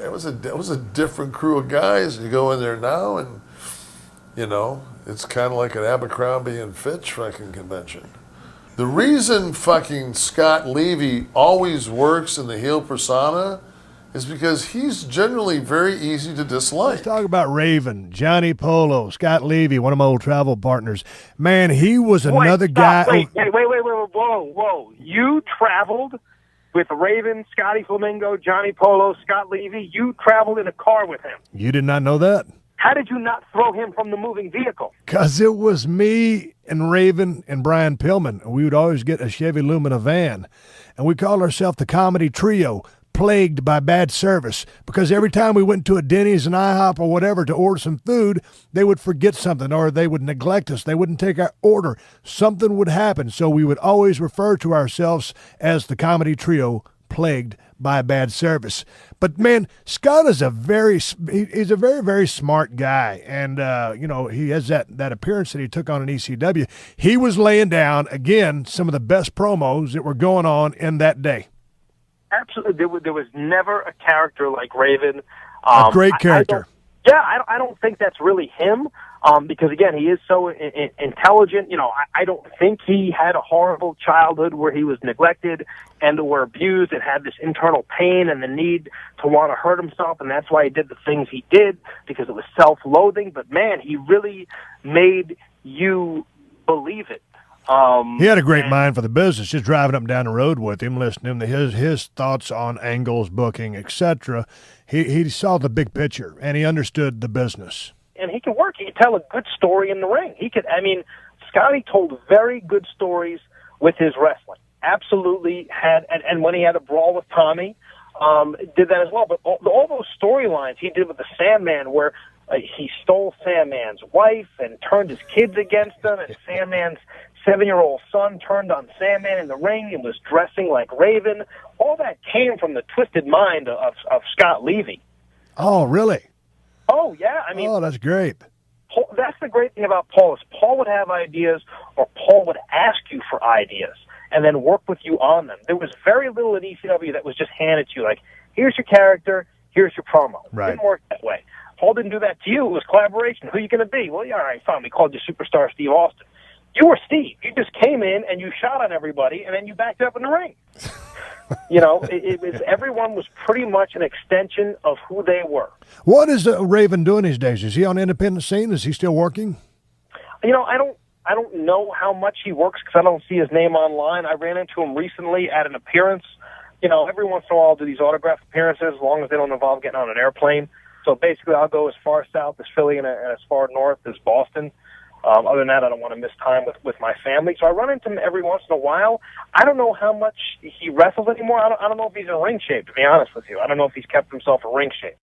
it was a different crew of guys. You go in there now, and it's kind of like an Abercrombie and Fitch fucking convention. The reason fucking Scott Levy always works in the heel persona is because he's generally very easy to dislike. Let's talk about Raven, Johnny Polo, Scott Levy, one of my old travel partners. Man, he was another guy. Wait, whoa. You traveled with Raven, Scotty Flamingo, Johnny Polo, Scott Levy. You traveled in a car with him. You did not know that? How did you not throw him from the moving vehicle? Because it was me and Raven and Brian Pillman. We would always get a Chevy Lumina van, and we called ourselves the Comedy Trio, plagued by bad service, because every time we went to a Denny's and IHOP or whatever to order some food, they would forget something or they would neglect us. They wouldn't take our order. Something would happen. So we would always refer to ourselves as the Comedy Trio, plagued by bad service. But man, Scott is he's a very, very smart guy. And, he has that appearance that he took on in ECW. He was laying down, again, some of the best promos that were going on in that day. Absolutely. There was never a character like Raven. A great character. I don't think that's really him, because, again, he is so intelligent. I don't think he had a horrible childhood where he was neglected and or abused and had this internal pain and the need to want to hurt himself, and that's why he did the things he did, because it was self-loathing. But, man, he really made you believe it. He had a great mind for the business. Just driving up and down the road with him, listening to his thoughts on angles, booking, etc. He saw the big picture, and he understood the business. And he could work. He could tell a good story in the ring. Scotty told very good stories with his wrestling. Absolutely had, and when he had a brawl with Tommy, did that as well. But all those storylines he did with the Sandman, where he stole Sandman's wife and turned his kids against him, and Sandman's 7-year-old son turned on Sandman in the ring and was dressing like Raven. All that came from the twisted mind of Scott Levy. Oh, really? Oh, yeah. Oh, that's great. Paul, that's the great thing about Paul, is Paul would have ideas, or Paul would ask you for ideas and then work with you on them. There was very little in ECW that was just handed to you, like, here's your character, here's your promo. Right. It didn't work that way. Paul didn't do that to you. It was collaboration. Who are you going to be? Well, yeah, all right, fine. We called you Superstar Steve Austin. You were Steve. You just came in and you shot on everybody, and then you backed up in the ring. It was, everyone was pretty much an extension of who they were. What is Raven doing these days? Is he on the independent scene? Is he still working? I don't know how much he works, because I don't see his name online. I ran into him recently at an appearance. Every once in a while I'll do these autograph appearances, as long as they don't involve getting on an airplane. So basically I'll go as far south as Philly and as far north as Boston. Other than that, I don't want to miss time with my family. So I run into him every once in a while. I don't know how much he wrestles anymore. I don't know if he's in ring shape, to be honest with you. I don't know if he's kept himself in ring shape.